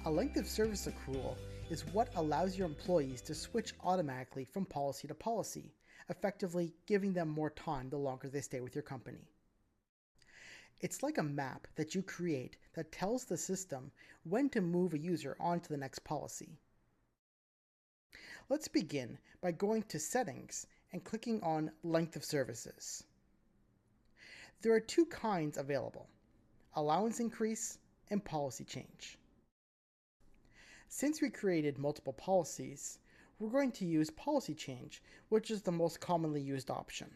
A length of service accrual is what allows your employees to switch automatically from policy to policy, effectively giving them more time the longer they stay with your company. It's like a map that you create that tells the system when to move a user on to the next policy. Let's begin by going to Settings and clicking on Length of Services. There are two kinds available: allowance increase and policy change. Since we created multiple policies, we're going to use policy change, which is the most commonly used option.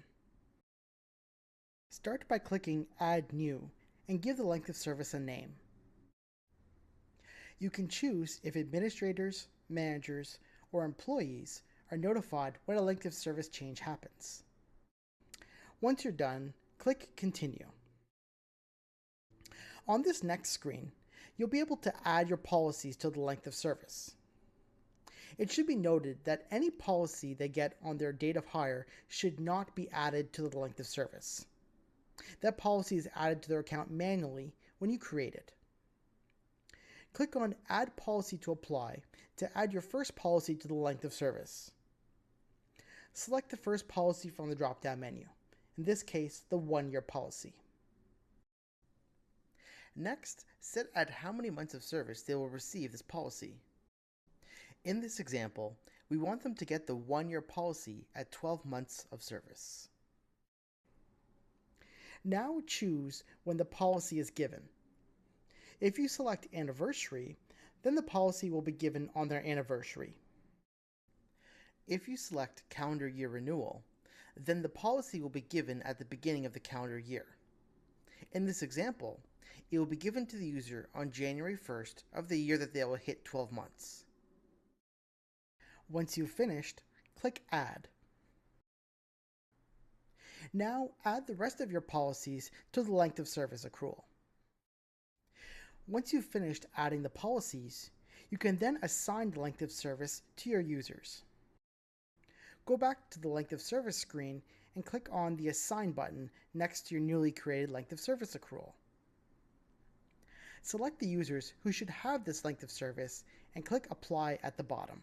Start by clicking Add New and give the length of service a name. You can choose if administrators, managers, or employees are notified when a length of service change happens. Once you're done, click Continue. On this next screen, you'll be able to add your policies to the length of service. It should be noted that any policy they get on their date of hire should not be added to the length of service. That policy is added to their account manually when you create it. Click on Add Policy to apply to add your first policy to the length of service. Select the first policy from the drop-down menu, in this case, the 1-year policy. Next, set at how many months of service they will receive this policy. In this example, we want them to get the 1-year policy at 12 months of service. Now choose when the policy is given. If you select Anniversary, then the policy will be given on their anniversary. If you select Calendar Year Renewal, then the policy will be given at the beginning of the calendar year. In this example, it will be given to the user on January 1st of the year that they will hit 12 months. Once you've finished, click Add. Now add the rest of your policies to the length of service accrual. Once you've finished adding the policies, you can then assign the length of service to your users. Go back to the length of service screen and click on the Assign button next to your newly created length of service accrual. Select the users who should have this length of service and click Apply at the bottom.